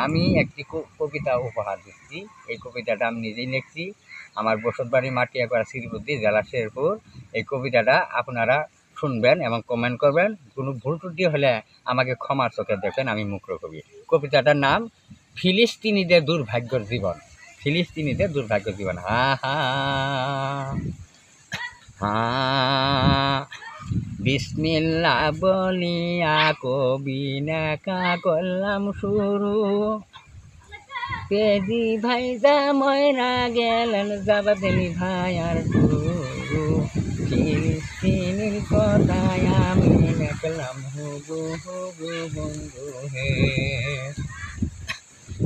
আমি একটি কবিতা উপহার দিচ্ছি। এই কবিতাটা আমি নিজেই লিখছি। আমার বসতবাড়ি মাটিয়াপাড়া শ্রীবুদ্ধি, জেলা শেরপুর। এই কবিতাটা আপনারা শুনবেন এবং কমেন্ট করবেন। কোনো ভুল ত্রুটি হলে আমাকে ক্ষমার চোখে দেখবেন, আমি মুক্র কবি। কবিতাটার নাম ফিলিস্তিনিদের দুর্ভাগ্যের জীবন। ফিলিস্তিনিদের দুর্ভাগ্যের জীবন। হা হা হা বিসমিল্লাহ বলিয়া কবি লেখা করলাম শুরু। পেজি ভাইজা ময়রা গেলেন জাবাদেলি ভাইয়ার গুরু। ফিলিস্তিনির কথায় আমি লেখলাম হুবু হুবু বন্ধু হে।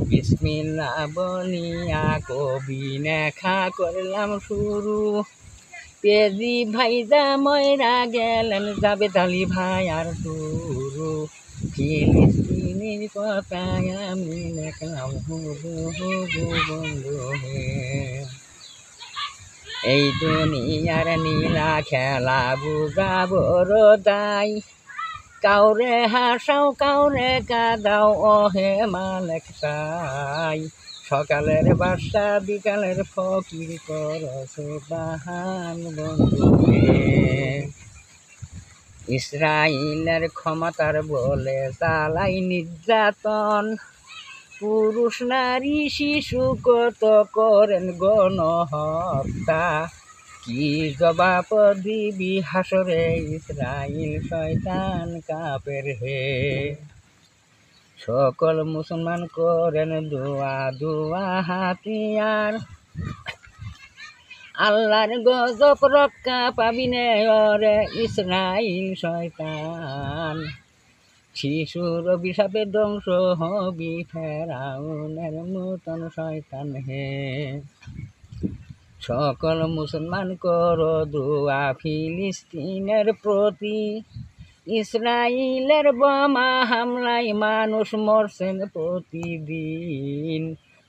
বিসমিল্লাহ বলিয়া কবি লেখা করলাম শুরু। পেজি ভাইজা ময়রা গেলেন জাবেদালি ভাইয়ার গুরু। ফিলিস্তিনির কথায় আমি লেখলাম হুবু হুবু বন্ধু হে। এই দুনিয়ার নীলা খেলা বুঝা বড় দায়। কাউরে হাসাও কাউরে কাদাও ওহে মালেক চাই। সকালের বাসা বিকালের ফকির করছ বাহান বন্ধু হে। ইসরায়েলের ক্ষমতার বলে চালাই নির্যাতন। পুরুষ নারী শিশু কত করেন গণহত্যা। কি জবাব দিবি হাসরে ইসরায়েল শয়তান কাফের হে। সকল মুসলমান করেন দোয়া দোয়া হাতিয়ার। আল্লাহর গজব রক্ষা পাবি নে ওরে ইসরায়েল শয়তান। শিশুর অভিশাপে ধ্বংস হবি ফেরাউনের মতন শয়তান হে। সকল মুসলমান করো দোয়া ফিলিস্তিনের প্রতি। ইসরায়েলের বোমা হামলায় মানুষ মরছেন প্রতিদিন।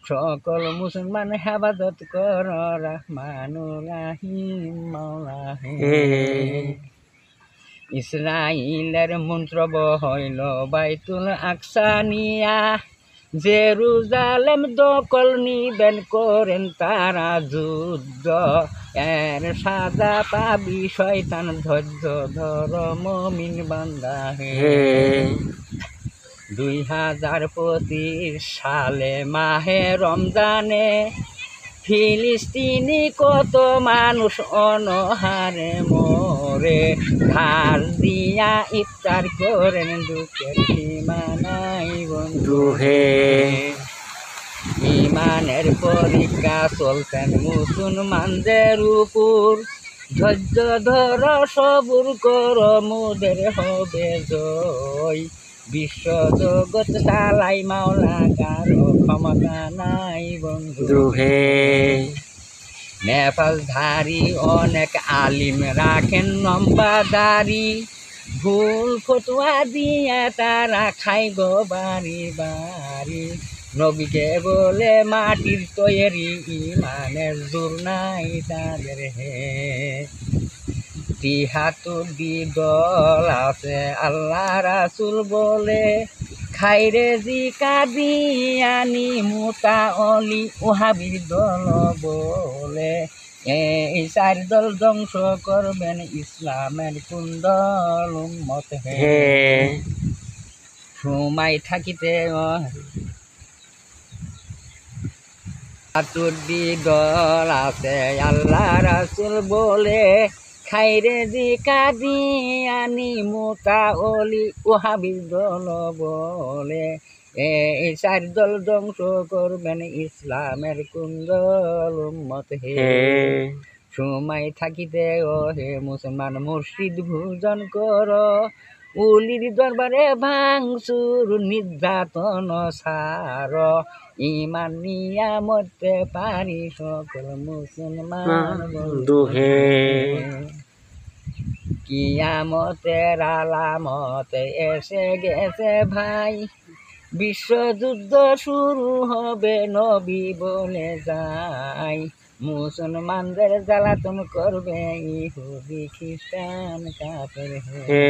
সকল মুসলমান হেফাজত কর রহমানুর রাহিম মাওলা হে। ইসরায়েলের মন্ত্রব হইল বাইতুল আকসা নিয়া। জেরুজালেম দখল নিবেন করেন তারা যুদ্ধ। এর সাজা পাবি শয়তান ধৈর্য ধর মুমিন বান্দা হে। 2025 সালে মাহে রমজানে ফিলিস্তিনি কত মানুষ অনহারে মরে। ধার দিয়া ইফতার করেন দুঃখের সীমা নাই বন্ধু হে। ইমানের পরীক্ষা চলছেন মুসলমানদের উপর। ধৈর্য ধর সবুর কর মোদের হবে জয়। বিশ্ব জগৎ চালাই মাওলা কারো ক্ষমতা নাই বন্ধু হে। নেপালধারী অনেক আলিম রাখেন লম্বা দাড়ি। ভুল ফতুয়া দিয়ে তারা খাই গো বাড়ি বাড়ি। নবীকে বলে মাটির তৈরি ইমানের জোর নাই তাদের হে। 73 দল আছে আল্লাহ রাসূল বলে। খাইরে জিকা দিয়ানি মুতা অলি ওহাবির দল বলে। এই 4 দল ধ্বংস করবেন ইসলামের কোন দল উম্মত হে। সময় থাকিতে 72 দল আছে আল্লাহ রাসূল বলে। খাইরে জিকা দিয়ানি মুতা অলি ওহাবির দল বলে। এই 4 দল ধ্বংস করবেন ইসলামের কোন দল উম্মত হে। সময় থাকিতে ও হে মুসলমান মুর্শিদ ভোজন কর। উলির দরবারে ভাঙচুর নির্যাতন সার। ইমান নিয়া মরতে পারি সকল মুসলমান বন্ধু হে। কিয়ামতের আলামত এসে গেছে ভাই। বিশ্বযুদ্ধ শুরু হবে নবী বলে যায়। মুসলমানদের জ্বালাতন করবে ইহুদি খ্রিস্টান কাফের হে।